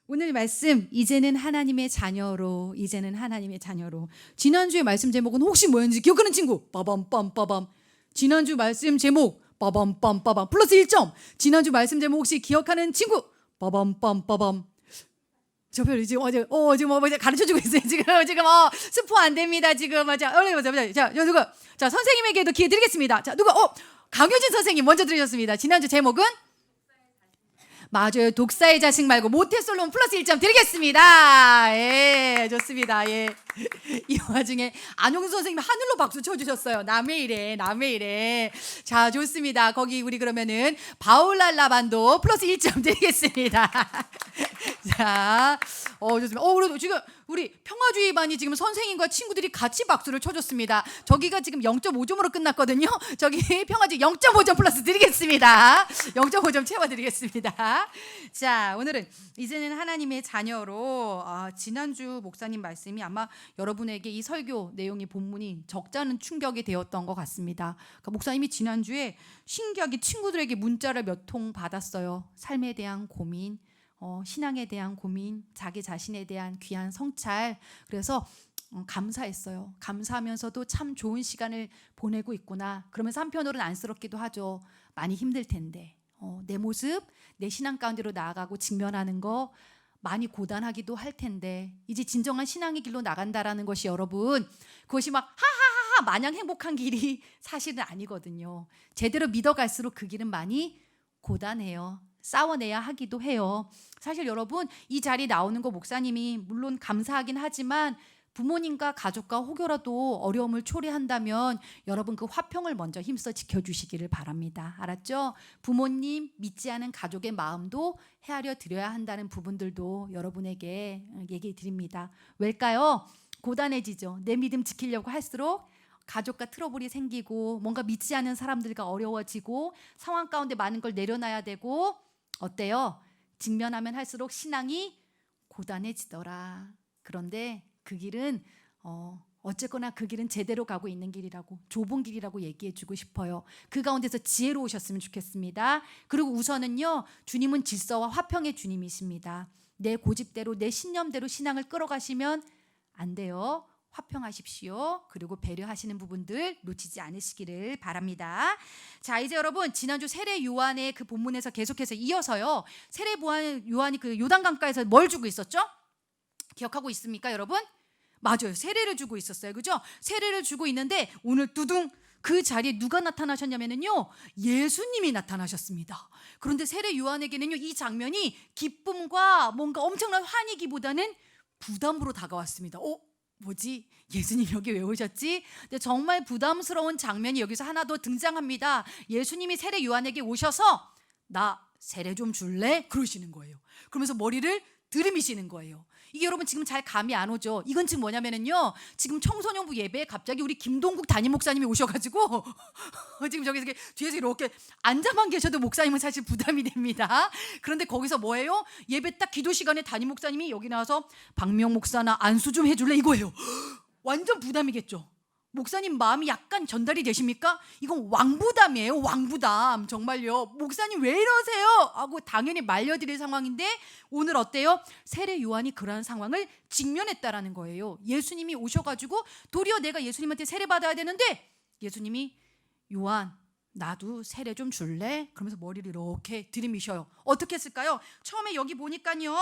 오늘 말씀 이제는 하나님의 자녀로 지난주의 말씀 제목은 혹시 뭐였는지 기억하는 친구 빠밤빰빠밤 지난주 말씀 제목 빠밤빰빠밤 플러스 1점 지난주 말씀 제목 혹시 기억하는 친구 빠밤빰빠밤 저 별 지금 지금 가르쳐주고 있어요 지금 스포 안 됩니다 지금 맞아 자 누가 자 선생님에게도 기회 드리겠습니다 자 누가 강효진 선생님 먼저 들으셨습니다 지난주 제목은 맞아요. 독사의 자식 말고 모태솔로몬 플러스 1점 드리겠습니다. 예, 좋습니다. 예. 이 와중에 안용수 선생님 하늘로 박수 쳐주셨어요. 남의 일에. 자, 좋습니다. 거기 우리 그러면은 바울랄라 반도 플러스 1점 드리겠습니다. 자, 좋습니다. 그래도 지금 우리 평화주의 반이 지금 선생님과 친구들이 같이 박수를 쳐줬습니다. 저기가 지금 0.5점으로 끝났거든요. 저기 평화주의 0.5점 플러스 드리겠습니다. 0.5점 채워드리겠습니다. 자, 오늘은 이제는 하나님의 자녀로 지난주 목사님 말씀이 아마 여러분에게 이 설교 내용이 본문이 적잖은 충격이 되었던 것 같습니다. 그러니까 목사님이 지난주에 신기하게 친구들에게 문자를 몇 통 받았어요. 삶에 대한 고민, 신앙에 대한 고민, 자기 자신에 대한 귀한 성찰. 그래서 감사했어요. 감사하면서도 참 좋은 시간을 보내고 있구나. 그러면서 한편으로는 안쓰럽기도 하죠. 많이 힘들 텐데 내 모습, 내 신앙 가운데로 나아가고 직면하는 거 많이 고단하기도 할 텐데 이제 진정한 신앙의 길로 나간다라는 것이 여러분 그것이 막 하하하하 마냥 행복한 길이 사실은 아니거든요. 제대로 믿어갈수록 그 길은 많이 고단해요. 싸워내야 하기도 해요. 사실 여러분 이 자리에 나오는 거 목사님이 물론 감사하긴 하지만 부모님과 가족과 혹여라도 어려움을 초래한다면 여러분 그 화평을 먼저 힘써 지켜주시기를 바랍니다. 알았죠? 부모님 믿지 않은 가족의 마음도 헤아려 드려야 한다는 부분들도 여러분에게 얘기 드립니다. 왜일까요? 고단해지죠. 내 믿음 지키려고 할수록 가족과 트러블이 생기고 뭔가 믿지 않는 사람들과 어려워지고 상황 가운데 많은 걸 내려놔야 되고 어때요? 직면하면 할수록 신앙이 고단해지더라. 그런데 그 길은 어쨌거나 그 길은 제대로 가고 있는 길이라고 좁은 길이라고 얘기해주고 싶어요. 그 가운데서 지혜로우셨으면 좋겠습니다. 그리고 우선은요 주님은 질서와 화평의 주님이십니다. 내 고집대로 내 신념대로 신앙을 끌어가시면 안 돼요. 화평하십시오. 그리고 배려하시는 부분들 놓치지 않으시기를 바랍니다. 자 이제 여러분 지난주 세례 요한의 그 본문에서 계속해서 이어서요 세례 요한이 그 요단강가에서 뭘 주고 있었죠? 기억하고 있습니까 여러분? 맞아요. 세례를 주고 있었어요. 그죠? 세례를 주고 있는데 오늘 두둥 그 자리에 누가 나타나셨냐면요 예수님이 나타나셨습니다. 그런데 세례 요한에게는요 이 장면이 기쁨과 뭔가 엄청난 환희기보다는 부담으로 다가왔습니다. 뭐지? 예수님 여기 왜 오셨지? 근데 정말 부담스러운 장면이 여기서 하나 더 등장합니다. 예수님이 세례 요한에게 오셔서 나 세례 좀 줄래? 그러시는 거예요. 그러면서 머리를 들이미시는 거예요. 이게 여러분 지금 잘 감이 안 오죠? 이건 지금 뭐냐면요 지금 청소년부 예배에 갑자기 우리 김동국 담임 목사님이 오셔가지고 지금 저기서 뒤에서 이렇게 앉아만 계셔도 목사님은 사실 부담이 됩니다. 그런데 거기서 뭐예요? 예배 딱 기도 시간에 담임 목사님이 여기 나와서 박명 목사나 안수 좀 해줄래? 이거예요. 완전 부담이겠죠? 목사님 마음이 약간 전달이 되십니까? 이건 왕부담이에요. 왕부담. 정말요. 목사님 왜 이러세요? 하고 당연히 말려드릴 상황인데 오늘 어때요? 세례 요한이 그러한 상황을 직면했다라는 거예요. 예수님이 오셔가지고 도리어 내가 예수님한테 세례 받아야 되는데 예수님이 요한 나도 세례 좀 줄래? 그러면서 머리를 이렇게 들이미셔요. 어떻게 했을까요? 처음에 여기 보니까요.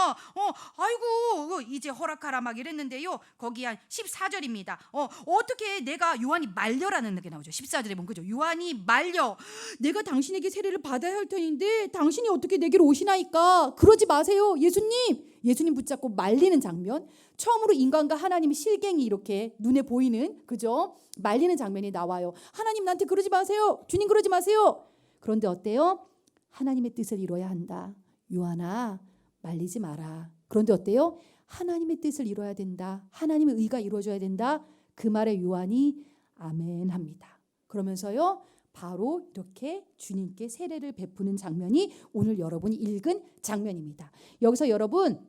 아이고 이제 허락하라 막 이랬는데요. 거기 한 14절입니다. 어떻게 내가 요한이 말려라는 게 나오죠. 14절에 보면 그죠? 요한이 말려. 내가 당신에게 세례를 받아야 할 터인데 당신이 어떻게 내게로 오시나이까? 그러지 마세요. 예수님 붙잡고 말리는 장면. 처음으로 인간과 하나님의 실갱이 이렇게 눈에 보이는 그죠? 말리는 장면이 나와요. 하나님 나한테 그러지 마세요. 주님 그러지 마세요. 그런데 어때요? 하나님의 뜻을 이뤄야 한다. 요한아 말리지 마라. 그런데 어때요? 하나님의 뜻을 이뤄야 된다. 하나님의 의가 이루어져야 된다. 그 말에 요한이 아멘 합니다. 그러면서요 바로 이렇게 주님께 세례를 베푸는 장면이 오늘 여러분이 읽은 장면입니다. 여기서 여러분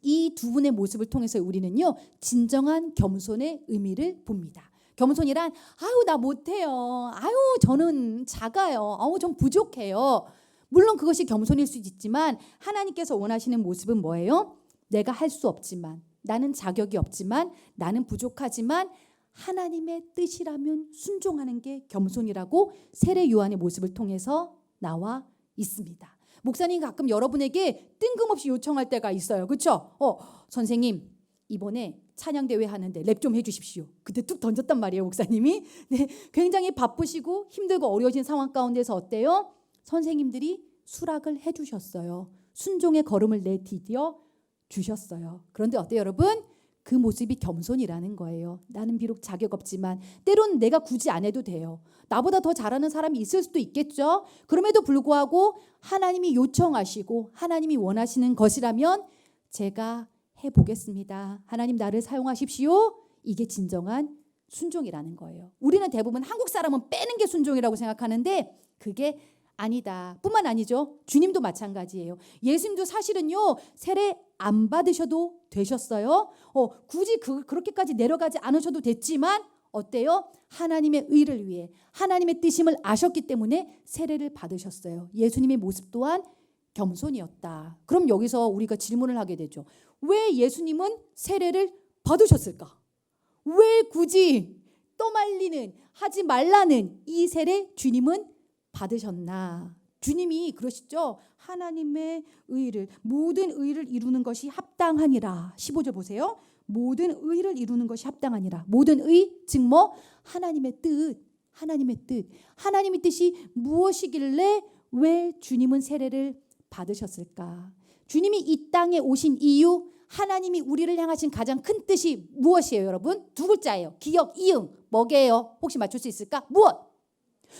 이 두 분의 모습을 통해서 우리는요 진정한 겸손의 의미를 봅니다. 겸손이란 아유 나 못해요. 아유 저는 작아요. 아유 전 부족해요. 물론 그것이 겸손일 수 있지만 하나님께서 원하시는 모습은 뭐예요? 내가 할 수 없지만, 나는 자격이 없지만, 나는 부족하지만 하나님의 뜻이라면 순종하는 게 겸손이라고 세례 요한의 모습을 통해서 나와 있습니다. 목사님 가끔 여러분에게 뜬금없이 요청할 때가 있어요. 그렇죠? 선생님 이번에 찬양대회 하는데 랩 좀 해주십시오. 그때 뚝 던졌단 말이에요, 목사님이. 네, 굉장히 바쁘시고 힘들고 어려워진 상황 가운데서 어때요? 선생님들이 수락을 해주셨어요. 순종의 걸음을 내디뎌 주셨어요. 그런데 어때요, 여러분? 그 모습이 겸손이라는 거예요. 나는 비록 자격 없지만 때로는 내가 굳이 안 해도 돼요. 나보다 더 잘하는 사람이 있을 수도 있겠죠. 그럼에도 불구하고 하나님이 요청하시고 하나님이 원하시는 것이라면 제가 해보겠습니다. 하나님 나를 사용하십시오. 이게 진정한 순종이라는 거예요. 우리는 대부분 한국 사람은 빼는 게 순종이라고 생각하는데 그게 아니다. 뿐만 아니죠. 주님도 마찬가지예요. 예수님도 사실은요. 세례 안 받으셔도 되셨어요. 굳이 그렇게까지 내려가지 않으셔도 됐지만 어때요? 하나님의 의를 위해 하나님의 뜻임을 아셨기 때문에 세례를 받으셨어요. 예수님의 모습 또한 겸손이었다. 그럼 여기서 우리가 질문을 하게 되죠. 왜 예수님은 세례를 받으셨을까? 왜 굳이 떠말리는 하지 말라는 이 세례 주님은 받으셨나? 주님이 그러시죠. 하나님의 의를 모든 의를 이루는 것이 합당하니라. 15절 보세요. 모든 의를 이루는 것이 합당하니라. 모든 의 즉 뭐? 하나님의 뜻. 하나님의 뜻이 무엇이길래 왜 주님은 세례를 받으셨을까? 주님이 이 땅에 오신 이유, 하나님이 우리를 향하신 가장 큰 뜻이 무엇이에요, 여러분? 두 글자예요. 기역, 이응. 뭐게요? 혹시 맞출 수 있을까? 무엇?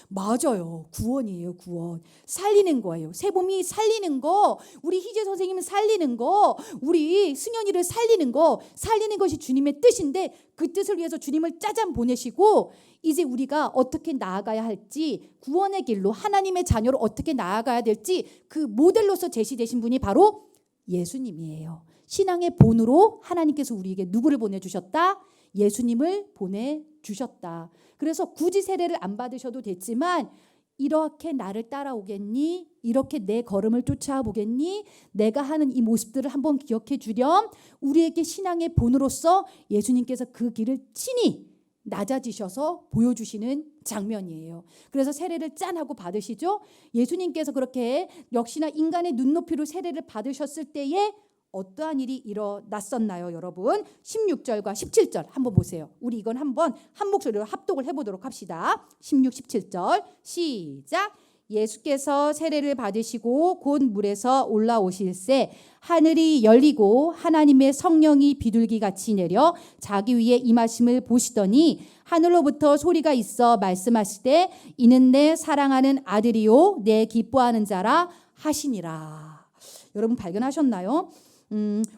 맞아요. 구원이에요. 구원. 살리는 거예요. 세봄이 살리는 거, 우리 희재 선생님은 살리는 거, 우리 승현이를 살리는 거, 살리는 것이 주님의 뜻인데 그 뜻을 위해서 주님을 짜잔 보내시고 이제 우리가 어떻게 나아가야 할지, 구원의 길로 하나님의 자녀로 어떻게 나아가야 될지 그 모델로서 제시되신 분이 바로 예수님이에요. 신앙의 본으로 하나님께서 우리에게 누구를 보내주셨다? 예수님을 보내주셨다. 그래서 굳이 세례를 안 받으셔도 됐지만 이렇게 나를 따라오겠니? 이렇게 내 걸음을 쫓아보겠니? 내가 하는 이 모습들을 한번 기억해 주렴. 우리에게 신앙의 본으로서 예수님께서 그 길을 친히 낮아지셔서 보여주시는 장면이에요. 그래서 세례를 짠하고 받으시죠. 예수님께서 그렇게 역시나 인간의 눈높이로 세례를 받으셨을 때에 어떠한 일이 일어났었나요, 여러분? 16절과 17절 한번 보세요. 우리 이건 한번 한 목소리로 합독을 해보도록 합시다. 16, 17절 시작. 예수께서 세례를 받으시고 곧 물에서 올라오실새 하늘이 열리고 하나님의 성령이 비둘기같이 내려 자기 위에 임하심을 보시더니 하늘로부터 소리가 있어 말씀하실 때 이는 내 사랑하는 아들이요 내 기뻐하는 자라 하시니라. 여러분 발견하셨나요?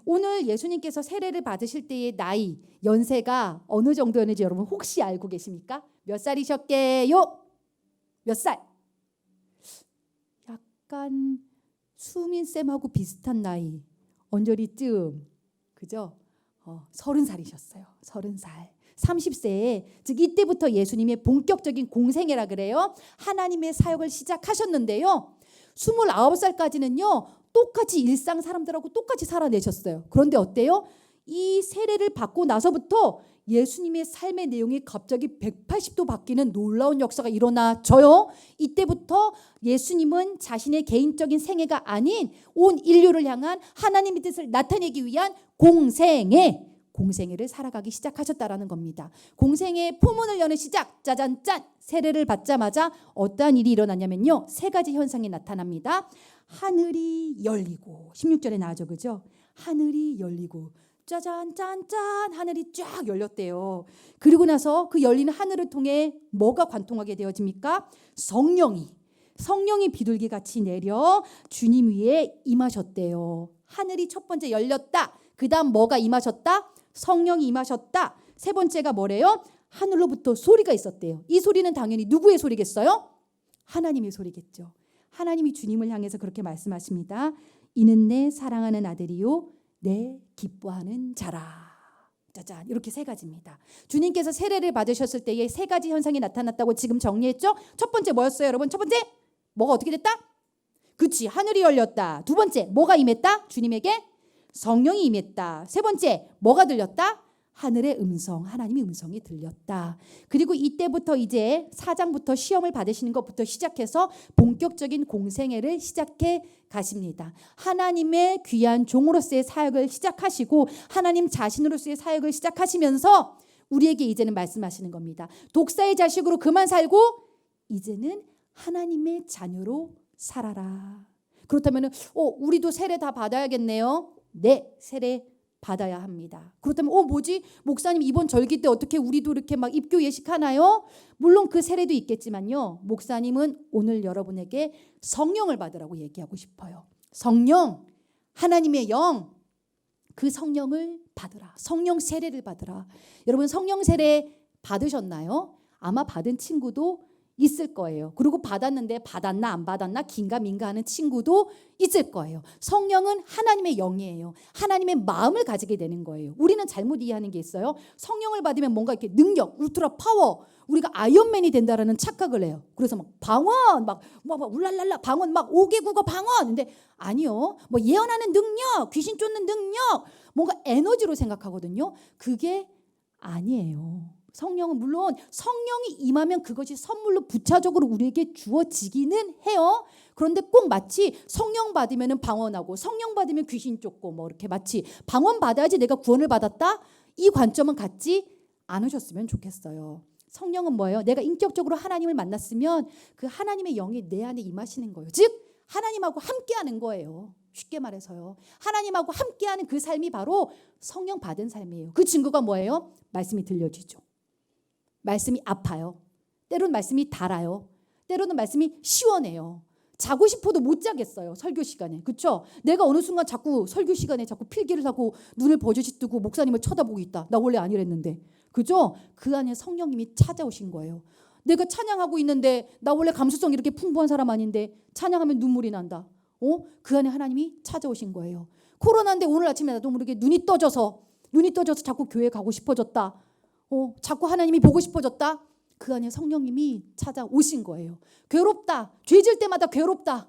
오늘 예수님께서 세례를 받으실 때의 나이, 연세가 어느 정도였는지 여러분 혹시 알고 계십니까? 몇 살이셨게요? 몇 살? 약간 수민쌤하고 비슷한 나이, 언저리쯤, 그죠? 30살이셨어요. 30살. 30세에 즉 이때부터 예수님의 본격적인 공생애라 그래요. 하나님의 사역을 시작하셨는데요. 29살까지는요. 똑같이 일상 사람들하고 똑같이 살아내셨어요. 그런데 어때요? 이 세례를 받고 나서부터 예수님의 삶의 내용이 갑자기 180도 바뀌는 놀라운 역사가 일어나져요. 이때부터 예수님은 자신의 개인적인 생애가 아닌 온 인류를 향한 하나님의 뜻을 나타내기 위한 공생애를 살아가기 시작하셨다라는 겁니다. 공생애의 포문을 여는 시작, 짜잔짠! 세례를 받자마자 어떠한 일이 일어나냐면요. 세 가지 현상이 나타납니다. 하늘이 열리고, 16절에 나와죠, 그죠? 하늘이 열리고, 짜잔, 짠짠, 하늘이 쫙 열렸대요. 그리고 나서 그 열리는 하늘을 통해 뭐가 관통하게 되어집니까? 성령이 비둘기같이 내려 주님 위에 임하셨대요. 하늘이 첫 번째 열렸다. 그 다음 뭐가 임하셨다? 성령이 임하셨다. 세 번째가 뭐래요? 하늘로부터 소리가 있었대요. 이 소리는 당연히 누구의 소리겠어요? 하나님의 소리겠죠. 하나님이 주님을 향해서 그렇게 말씀하십니다. 이는 내 사랑하는 아들이요 내 기뻐하는 자라. 짜잔, 이렇게 세 가지입니다. 주님께서 세례를 받으셨을 때에 세 가지 현상이 나타났다고 지금 정리했죠? 첫 번째 뭐였어요, 여러분? 첫 번째 뭐가 어떻게 됐다? 그치, 하늘이 열렸다. 두 번째 뭐가 임했다? 주님에게 성령이 임했다. 세 번째, 뭐가 들렸다? 하늘의 음성, 하나님의 음성이 들렸다. 그리고 이때부터 이제 4장부터 시험을 받으시는 것부터 시작해서 본격적인 공생애를 시작해 가십니다. 하나님의 귀한 종으로서의 사역을 시작하시고 하나님 자신으로서의 사역을 시작하시면서 우리에게 이제는 말씀하시는 겁니다. 독사의 자식으로 그만 살고 이제는 하나님의 자녀로 살아라. 그렇다면 우리도 세례 다 받아야겠네요. 네, 세례 받아야 합니다. 그렇다면 뭐지? 목사님 이번 절기 때 어떻게 우리도 이렇게 막 입교 예식하나요? 물론 그 세례도 있겠지만요. 목사님은 오늘 여러분에게 성령을 받으라고 얘기하고 싶어요. 성령, 하나님의 영, 그 성령을 받으라. 성령 세례를 받으라. 여러분 성령 세례 받으셨나요? 아마 받은 친구도 있을 거예요. 그리고 받았는데 받았나 안 받았나 긴가민가 하는 친구도 있을 거예요. 성령은 하나님의 영이에요. 하나님의 마음을 가지게 되는 거예요. 우리는 잘못 이해하는 게 있어요. 성령을 받으면 뭔가 이렇게 능력, 울트라 파워, 우리가 아이언맨이 된다라는 착각을 해요. 그래서 막 방언, 막 울랄랄라 방언, 막 5개 국어 방언. 근데 아니요. 뭐 예언하는 능력, 귀신 쫓는 능력, 뭔가 에너지로 생각하거든요. 그게 아니에요. 성령은 물론 성령이 임하면 그것이 선물로 부차적으로 우리에게 주어지기는 해요. 그런데 꼭 마치 성령 받으면 방언하고 성령 받으면 귀신 쫓고 뭐 이렇게 마치 방언 받아야지 내가 구원을 받았다? 이 관점은 갖지 않으셨으면 좋겠어요. 성령은 뭐예요? 내가 인격적으로 하나님을 만났으면 그 하나님의 영이 내 안에 임하시는 거예요. 즉 하나님하고 함께하는 거예요. 쉽게 말해서요. 하나님하고 함께하는 그 삶이 바로 성령 받은 삶이에요. 그 증거가 뭐예요? 말씀이 들려지죠. 말씀이 아파요. 때로는 말씀이 달아요. 때로는 말씀이 시원해요. 자고 싶어도 못 자겠어요. 설교 시간에. 그렇죠? 내가 어느 순간 자꾸 설교 시간에 자꾸 필기를 하고 눈을 버젓이 뜨고 목사님을 쳐다보고 있다. 나 원래 안 이랬는데. 그죠? 그 안에 성령님이 찾아오신 거예요. 내가 찬양하고 있는데 나 원래 감수성 이렇게 풍부한 사람 아닌데 찬양하면 눈물이 난다. 그 안에 하나님이 찾아오신 거예요. 코로나인데 오늘 아침에 나도 모르게 눈이 떠져서 자꾸 교회 가고 싶어졌다. 자꾸 하나님이 보고 싶어졌다. 그 안에 성령님이 찾아오신 거예요. 괴롭다. 죄질 때마다 괴롭다.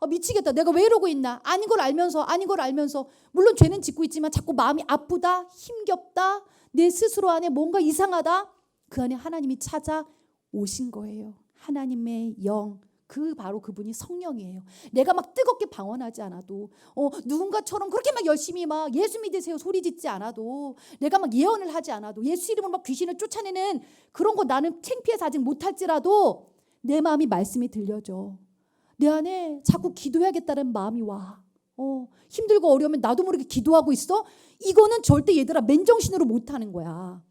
미치겠다. 내가 왜 이러고 있나. 아닌 걸 알면서 물론 죄는 짓고 있지만 자꾸 마음이 아프다. 힘겹다. 내 스스로 안에 뭔가 이상하다. 그 안에 하나님이 찾아오신 거예요. 하나님의 영. 그 바로 그분이 성령이에요. 내가 막 뜨겁게 방언하지 않아도 누군가처럼 그렇게 막 열심히 막 예수 믿으세요 소리 짓지 않아도 내가 막 예언을 하지 않아도 예수 이름으로 막 귀신을 쫓아내는 그런 거 나는 창피해서 아직 못할지라도 내 마음이 말씀이 들려져. 내 안에 자꾸 기도해야겠다는 마음이 와. 힘들고 어려우면 나도 모르게 기도하고 있어. 이거는 절대 얘들아 맨정신으로 못하는 거야.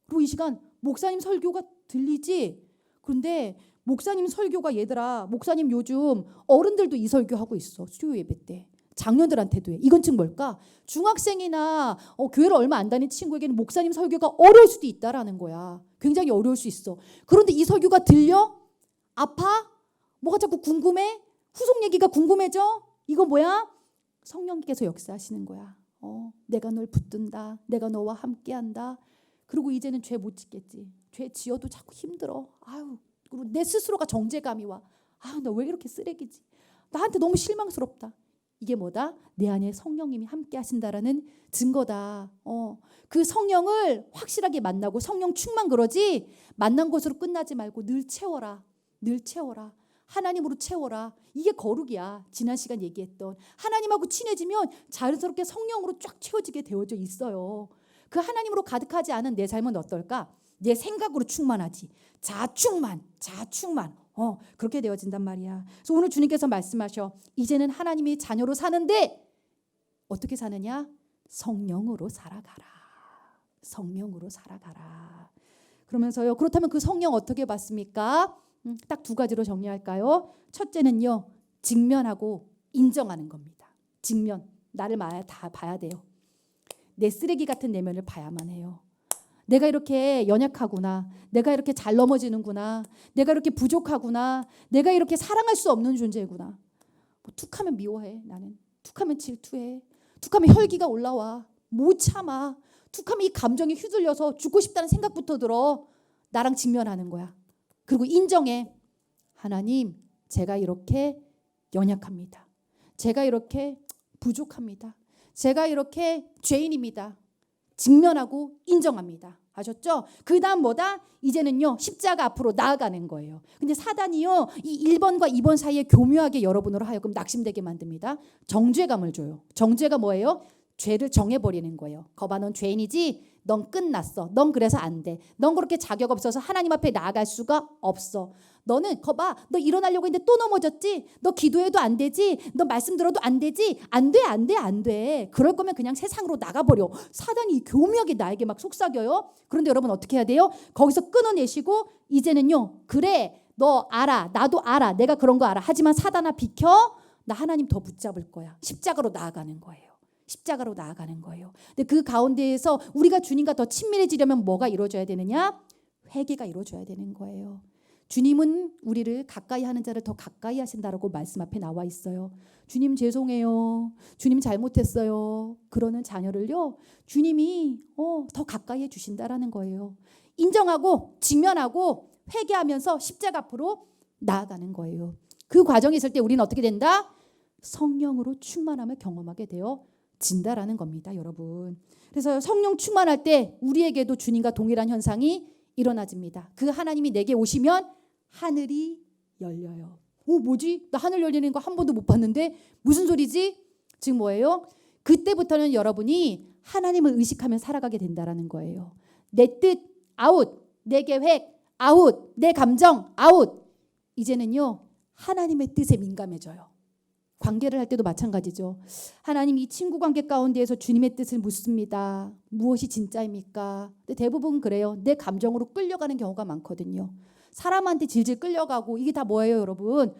그리고 이 시간 목사님 설교가 들리지? 그런데 목사님 설교가 얘들아 목사님 요즘 어른들도 이 설교하고 있어. 수요 예배 때. 장년들한테도 해. 이건 즉 뭘까? 중학생이나 교회를 얼마 안 다닌 친구에게는 목사님 설교가 어려울 수도 있다라는 거야. 굉장히 어려울 수 있어. 그런데 이 설교가 들려? 아파? 뭐가 자꾸 궁금해? 후속 얘기가 궁금해져? 이거 뭐야? 성령께서 역사하시는 거야. 내가 널 붙든다. 내가 너와 함께한다. 그리고 이제는 죄 못 짓겠지. 죄 지어도 자꾸 힘들어. 아유. 그리고 내 스스로가 정죄감이 와. 나 왜 이렇게 쓰레기지? 나한테 너무 실망스럽다. 이게 뭐다? 내 안에 성령님이 함께 하신다라는 증거다. 그 성령을 확실하게 만나고 성령 충만 그러지 만난 것으로 끝나지 말고 늘 채워라. 늘 채워라. 하나님으로 채워라. 이게 거룩이야. 지난 시간 얘기했던 하나님하고 친해지면 자연스럽게 성령으로 쫙 채워지게 되어져 있어요. 그 하나님으로 가득하지 않은 내 삶은 어떨까? 내 생각으로 충만하지. 자충만. 그렇게 되어진단 말이야. 그래서 오늘 주님께서 말씀하셔. 이제는 하나님의 자녀로 사는데 어떻게 사느냐? 성령으로 살아가라. 성령으로 살아가라. 그러면서요. 그렇다면 그 성령 어떻게 받습니까? 딱 두 가지로 정리할까요? 첫째는요. 직면하고 인정하는 겁니다. 직면. 나를 다 봐야 돼요. 내 쓰레기 같은 내면을 봐야만 해요. 내가 이렇게 연약하구나. 내가 이렇게 잘 넘어지는구나. 내가 이렇게 부족하구나. 내가 이렇게 사랑할 수 없는 존재구나. 툭하면 미워해. 나는 툭하면 질투해. 툭하면 혈기가 올라와. 못 참아. 툭하면 이 감정에 휘둘려서 죽고 싶다는 생각부터 들어. 나랑 직면하는 거야. 그리고 인정해. 하나님, 제가 이렇게 연약합니다. 제가 이렇게 부족합니다. 제가 이렇게 죄인입니다. 직면하고 인정합니다. 아셨죠? 그 다음 뭐다? 이제는요 십자가 앞으로 나아가는 거예요. 근데 사단이요 이 1번과 2번 사이에 교묘하게 여러분으로 하여금 낙심되게 만듭니다. 정죄감을 줘요. 정죄가 뭐예요? 죄를 정해버리는 거예요. 거봐 넌 죄인이지? 넌 끝났어. 넌 그래서 안 돼. 넌 그렇게 자격 없어서 하나님 앞에 나아갈 수가 없어. 너는 거봐 너 일어나려고 했는데 또 넘어졌지? 너 기도해도 안 되지? 너 말씀 들어도 안 되지? 안 돼 안 돼 안 돼. 그럴 거면 그냥 세상으로 나가버려. 사단이 교묘하게 나에게 막 속삭여요. 그런데 여러분 어떻게 해야 돼요? 거기서 끊어내시고 이제는요 그래 너 알아 나도 알아 내가 그런 거 알아. 하지만 사단아 비켜. 나 하나님 더 붙잡을 거야. 십자가로 나아가는 거예요. 십자가로 나아가는 거예요. 근데 그 가운데에서 우리가 주님과 더 친밀해지려면 뭐가 이루어져야 되느냐? 회개가 이루어져야 되는 거예요. 주님은 우리를 가까이 하는 자를 더 가까이 하신다라고 말씀 앞에 나와 있어요. 주님 죄송해요. 주님 잘못했어요. 그러는 자녀를요. 주님이 더 가까이 해주신다라는 거예요. 인정하고 직면하고 회개하면서 십자가 앞으로 나아가는 거예요. 그 과정에 있을 때 우리는 어떻게 된다? 성령으로 충만함을 경험하게 되어 진다라는 겁니다, 여러분. 그래서 성령 충만할 때 우리에게도 주님과 동일한 현상이 일어나집니다. 그 하나님이 내게 오시면 하늘이 열려요. 뭐지? 나 하늘 열리는 거 한 번도 못 봤는데 무슨 소리지? 지금 뭐예요? 그때부터는 여러분이 하나님을 의식하며 살아가게 된다라는 거예요. 내 뜻 아웃, 내 계획 아웃, 내 감정 아웃. 이제는요 하나님의 뜻에 민감해져요. 관계를 할 때도 마찬가지죠. 하나님 이 친구 관계 가운데에서 주님의 뜻을 묻습니다. 무엇이 진짜입니까? 근데 대부분 그래요. 내 감정으로 끌려가는 경우가 많거든요. 사람한테 질질 끌려가고 이게 다 뭐예요 여러분?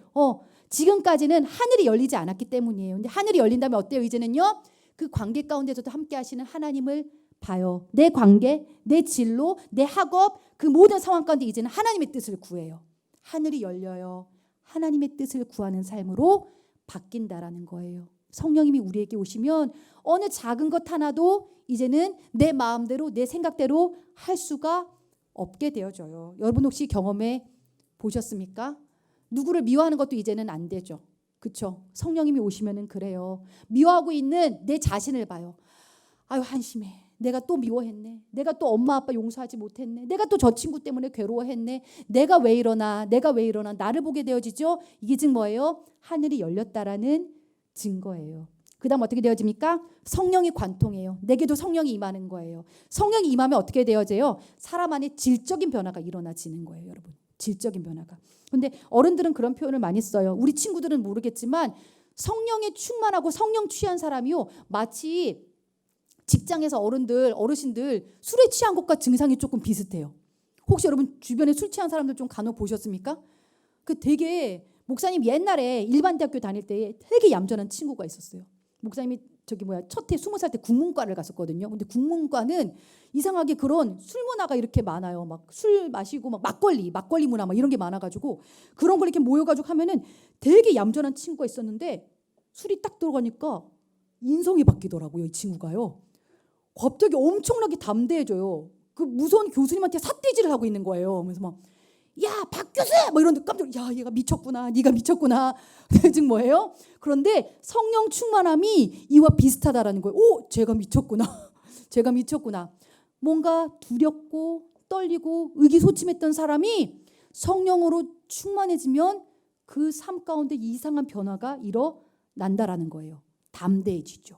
지금까지는 하늘이 열리지 않았기 때문이에요. 근데 하늘이 열린다면 어때요? 이제는요 그 관계 가운데서도 함께 하시는 하나님을 봐요. 내 관계, 내 진로, 내 학업 그 모든 상황 가운데 이제는 하나님의 뜻을 구해요. 하늘이 열려요. 하나님의 뜻을 구하는 삶으로 바뀐다라는 거예요. 성령님이 우리에게 오시면 어느 작은 것 하나도 이제는 내 마음대로 내 생각대로 할 수가 없게 되어져요. 여러분 혹시 경험해 보셨습니까? 누구를 미워하는 것도 이제는 안 되죠. 그렇죠? 성령님이 오시면은 그래요. 미워하고 있는 내 자신을 봐요. 아유 한심해. 내가 또 미워했네. 내가 또 엄마 아빠 용서하지 못했네. 내가 또 저 친구 때문에 괴로워했네. 내가 왜 이러나. 나를 보게 되어지죠. 이게 지금 뭐예요? 하늘이 열렸다라는 증거예요. 그 다음 어떻게 되어집니까? 성령이 관통해요. 내게도 성령이 임하는 거예요. 성령이 임하면 어떻게 되어져요? 사람 안에 질적인 변화가 일어나지는 거예요, 여러분. 질적인 변화가. 그런데 어른들은 그런 표현을 많이 써요. 우리 친구들은 모르겠지만 성령에 충만하고 성령 취한 사람이요. 마치 직장에서 어르신들 술에 취한 것과 증상이 조금 비슷해요. 혹시 여러분 주변에 술 취한 사람들 좀 간혹 보셨습니까? 그 되게 목사님 옛날에 일반 대학교 다닐 때 되게 얌전한 친구가 있었어요. 목사님이 첫해 20살 때 국문과를 갔었거든요. 근데 국문과는 이상하게 그런 술 문화가 이렇게 많아요. 막 술 마시고 막 막걸리 문화 막 이런 게 많아가지고 그런 걸 이렇게 모여가지고 하면은 되게 얌전한 친구가 있었는데 술이 딱 들어가니까 인성이 바뀌더라고요. 이 친구가요. 갑자기 엄청나게 담대해져요. 그 무서운 교수님한테 삿대질을 하고 있는 거예요. 그래서 막 야, 박 교수! 뭐 이런데 깜짝 야, 얘가 미쳤구나. 네가 미쳤구나. 지금 뭐예요? 그런데 성령 충만함이 이와 비슷하다라는 거예요. 오, 제가 미쳤구나. 제가 미쳤구나. 뭔가 두렵고 떨리고 의기소침했던 사람이 성령으로 충만해지면 그 삶 가운데 이상한 변화가 일어난다라는 거예요. 담대해지죠.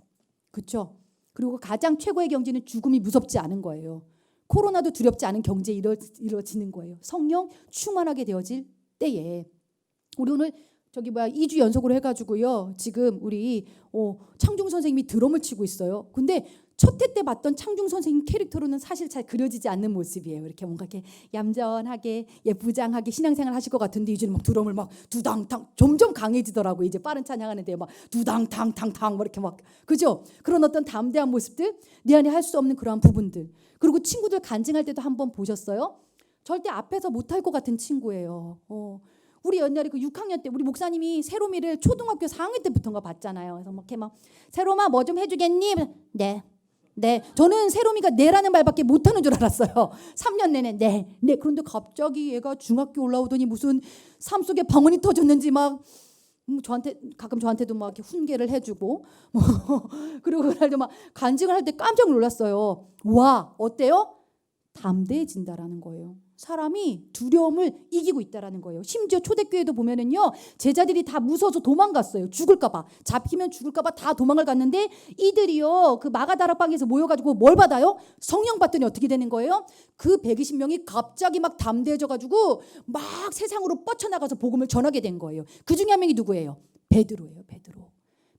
그렇죠? 그리고 가장 최고의 경지는 죽음이 무섭지 않은 거예요. 코로나도 두렵지 않은 경제에 이루어지는 거예요. 성령 충만하게 되어질 때에. 우리 오늘 2주 연속으로 해가지고요. 지금 우리 창중 선생님이 드럼을 치고 있어요. 근데 첫 회 때 봤던 창중 선생님 캐릭터로는 사실 잘 그려지지 않는 모습이에요. 이렇게 뭔가 이렇게 얌전하게 예쁘장하게 신앙생활 하실 것 같은데 이제는 막 드럼을 막 두당탕 점점 강해지더라고요. 이제 빠른 찬양하는데 막 두당탕탕탕 막 이렇게 막 그죠? 그런 어떤 담대한 모습들 내 안에 할 수 없는 그러한 부분들. 그리고 친구들 간증할 때도 한번 보셨어요? 절대 앞에서 못할 것 같은 친구예요. 우리 옛날에 그 6학년 때 우리 목사님이 세롬이를 초등학교 4학년 때부터인가 봤잖아요. 그래서 막 이렇게 막 세롬아 뭐 좀 해주겠니? 네. 저는 세롬이가 네라는 말밖에 못하는 줄 알았어요. 3년 내내 네. 그런데 갑자기 얘가 중학교 올라오더니 무슨 삶 속에 방언이 터졌는지 막 저한테도 막 이렇게 훈계를 해주고 뭐 그리고 그날도 막 간증을 할 때 깜짝 놀랐어요. 와, 어때요? 담대해진다라는 거예요. 사람이 두려움을 이기고 있다라는 거예요. 심지어 초대교회도 보면은요, 제자들이 다 무서워서 도망갔어요. 죽을까봐, 잡히면 죽을까봐 다 도망을 갔는데 이들이요 그 마가다락방에서 모여가지고 뭘 받아요? 성령 받더니 어떻게 되는 거예요? 그 120명이 갑자기 막 담대해져가지고 막 세상으로 뻗쳐나가서 복음을 전하게 된 거예요. 그 중에 한 명이 누구예요? 베드로예요.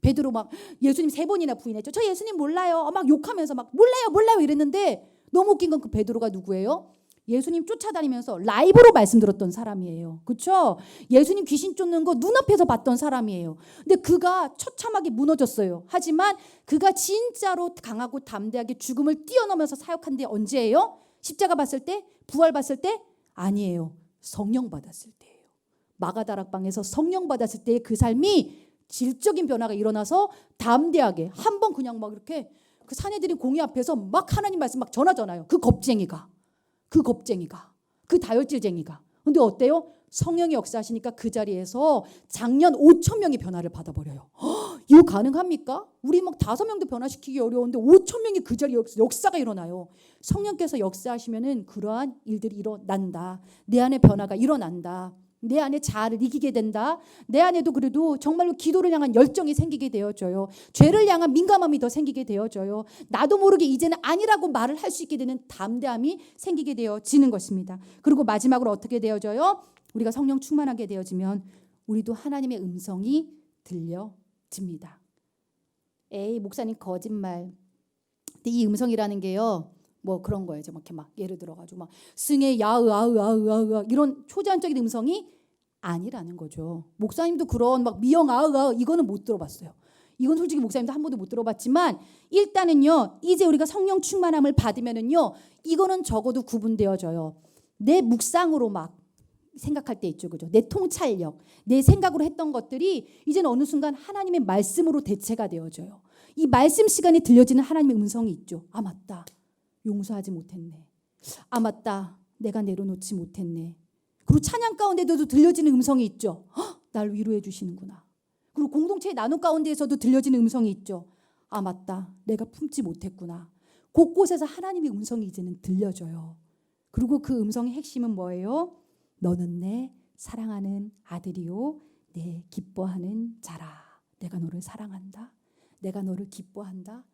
베드로 막 예수님 3번이나 부인했죠. 저 예수님 몰라요. 막 욕하면서 막 몰라요 이랬는데 너무 웃긴 건 그 베드로가 누구예요? 예수님 쫓아다니면서 라이브로 말씀 들었던 사람이에요. 그렇죠? 예수님 귀신 쫓는 거 눈앞에서 봤던 사람이에요. 근데 그가 처참하게 무너졌어요. 하지만 그가 진짜로 강하고 담대하게 죽음을 뛰어넘어서 사역한 게 언제예요? 십자가 봤을 때? 부활 봤을 때? 아니에요. 성령 받았을 때예요. 마가다락방에서 성령 받았을 때의 그 삶이 질적인 변화가 일어나서 담대하게 한 번 그냥 막 이렇게 그 사내들인 공의 앞에서 막 하나님 말씀 막 전하잖아요. 그 겁쟁이가 그 다혈질쟁이가. 근데 어때요? 성령이 역사하시니까 그 자리에서 작년 5천 명이 변화를 받아버려요. 이거 가능합니까? 우리 막 5명도 변화시키기 어려운데 5천 명이 그 자리에 역사가 일어나요. 성령께서 역사하시면은 그러한 일들이 일어난다. 내 안에 변화가 일어난다. 내 안에 자아를 이기게 된다. 내 안에도 그래도 정말로 기도를 향한 열정이 생기게 되어져요. 죄를 향한 민감함이 더 생기게 되어져요. 나도 모르게 이제는 아니라고 말을 할 수 있게 되는 담대함이 생기게 되어지는 것입니다. 그리고 마지막으로 어떻게 되어져요? 우리가 성령 충만하게 되어지면 우리도 하나님의 음성이 들려집니다. 에이, 목사님 거짓말. 근데 이 음성이라는 게요. 뭐 그런 거예요. 막 이렇게 막 예를 들어가지고 막 승의 야으 아으 아으 아으 이런 초자연적인 음성이 아니라는 거죠. 목사님도 그런 막 미영 아으 아으 이거는 못 들어봤어요. 이건 솔직히 목사님도 한 번도 못 들어봤지만 일단은요. 이제 우리가 성령 충만함을 받으면은요. 이거는 적어도 구분되어져요. 내 묵상으로 막 생각할 때 있죠. 그죠? 내 통찰력, 내 생각으로 했던 것들이 이제는 어느 순간 하나님의 말씀으로 대체가 되어져요. 이 말씀 시간에 들려지는 하나님의 음성이 있죠. 아, 맞다. 용서하지 못했네. 아, 맞다. 내가 내려놓지 못했네. 그리고 찬양 가운데도 들려지는 음성이 있죠. 날 위로해 주시는구나. 그리고 공동체의 나눔 가운데에서도 들려지는 음성이 있죠. 아, 맞다. 내가 품지 못했구나. 곳곳에서 하나님의 음성이 이제는 들려져요. 그리고 그 음성의 핵심은 뭐예요? 너는 내 사랑하는 아들이요. 내 기뻐하는 자라. 내가 너를 사랑한다. 내가 너를 기뻐한다.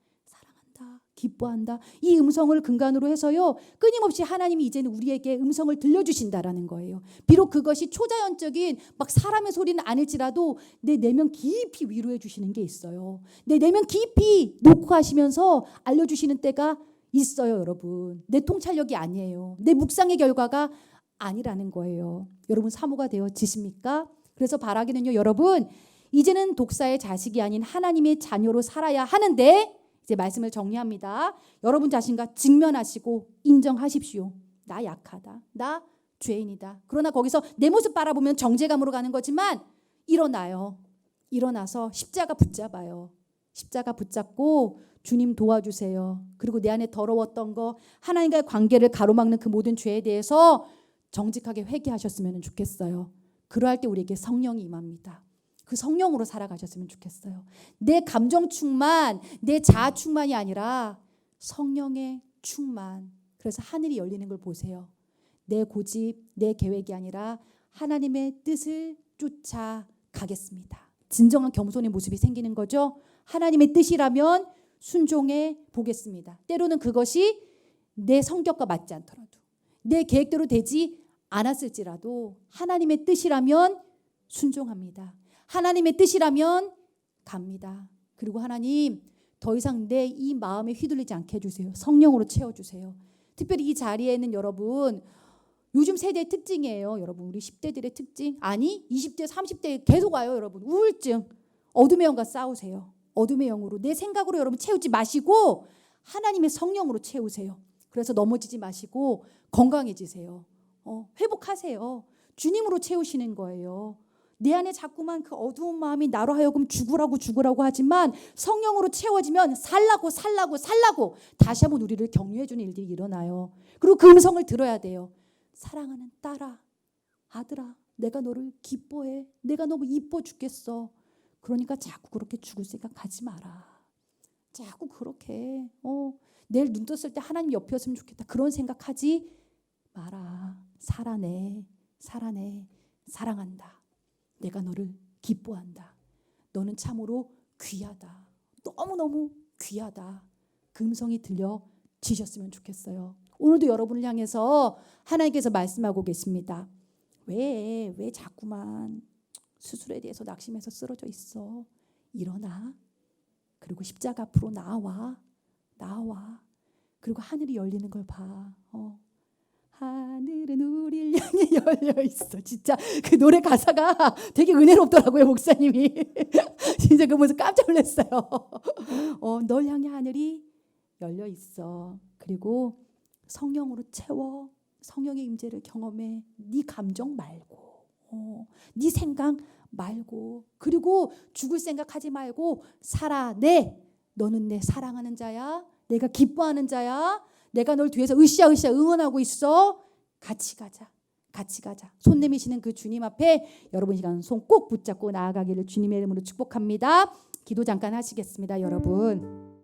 기뻐한다. 이 음성을 근간으로 해서요. 끊임없이 하나님이 이제는 우리에게 음성을 들려주신다라는 거예요. 비록 그것이 초자연적인 막 사람의 소리는 아닐지라도 내 내면 깊이 위로해 주시는 게 있어요. 내 내면 깊이 녹화하시면서 알려주시는 때가 있어요. 여러분. 내 통찰력이 아니에요. 내 묵상의 결과가 아니라는 거예요. 여러분 사모가 되어지십니까? 그래서 바라기는요. 여러분 이제는 독사의 자식이 아닌 하나님의 자녀로 살아야 하는데 이제 말씀을 정리합니다. 여러분 자신과 직면하시고 인정하십시오. 나 약하다. 나 죄인이다. 그러나 거기서 내 모습 바라보면 정죄감으로 가는 거지만 일어나요. 일어나서 십자가 붙잡아요. 십자가 붙잡고 주님 도와주세요. 그리고 내 안에 더러웠던 거 하나님과의 관계를 가로막는 그 모든 죄에 대해서 정직하게 회개하셨으면 좋겠어요. 그러할 때 우리에게 성령이 임합니다. 그 성령으로 살아가셨으면 좋겠어요. 내 감정 충만, 내 자아 충만이 아니라 성령의 충만. 그래서 하늘이 열리는 걸 보세요. 내 고집, 내 계획이 아니라 하나님의 뜻을 쫓아가겠습니다. 진정한 겸손의 모습이 생기는 거죠. 하나님의 뜻이라면 순종해 보겠습니다. 때로는 그것이 내 성격과 맞지 않더라도 내 계획대로 되지 않았을지라도 하나님의 뜻이라면 순종합니다. 하나님의 뜻이라면 갑니다. 그리고 하나님 더 이상 내 이 마음에 휘둘리지 않게 해주세요. 성령으로 채워주세요. 특별히 이 자리에는 여러분 요즘 세대의 특징이에요. 여러분 우리 10대들의 특징 아니 20대 30대 계속 와요. 여러분 우울증 어둠의 영과 싸우세요. 어둠의 영으로 내 생각으로 여러분 채우지 마시고 하나님의 성령으로 채우세요. 그래서 넘어지지 마시고 건강해지세요. 회복하세요. 주님으로 채우시는 거예요. 내 안에 자꾸만 그 어두운 마음이 나로 하여금 죽으라고 하지만 성령으로 채워지면 살라고 다시 한번 우리를 격려해 주는 일들이 일어나요. 그리고 그 음성을 들어야 돼요. 사랑하는 딸아, 아들아, 내가 너를 기뻐해. 내가 너무 이뻐 죽겠어. 그러니까 자꾸 그렇게 죽을 생각하지 마라. 자꾸 그렇게 내일 눈 떴을 때 하나님 옆이었으면 좋겠다. 그런 생각하지 마라. 살아내. 사랑한다. 내가 너를 기뻐한다. 너는 참으로 귀하다. 너무너무 귀하다. 그 음성이 들려지셨으면 좋겠어요. 오늘도 여러분을 향해서 하나님께서 말씀하고 계십니다. 왜 자꾸만 스스로에 대해서 낙심해서 쓰러져 있어. 일어나. 그리고 십자가 앞으로 나와. 그리고 하늘이 열리는 걸 봐. 하늘은 우리를 향해 열려 있어. 진짜 그 노래 가사가 되게 은혜롭더라고요, 목사님이. 진짜 그 모습 깜짝 놀랐어요. 널 향해 하늘이 열려 있어. 그리고 성령으로 채워. 성령의 임재를 경험해. 네 감정 말고, 네 생각 말고, 그리고 죽을 생각하지 말고 살아내. 너는 내 사랑하는 자야. 내가 기뻐하는 자야. 내가 널 뒤에서 으쌰으쌰 응원하고 있어. 같이 가자. 손 내미시는 그 주님 앞에 여러분 시간 손 꼭 붙잡고 나아가기를 주님의 이름으로 축복합니다. 기도 잠깐 하시겠습니다, 여러분.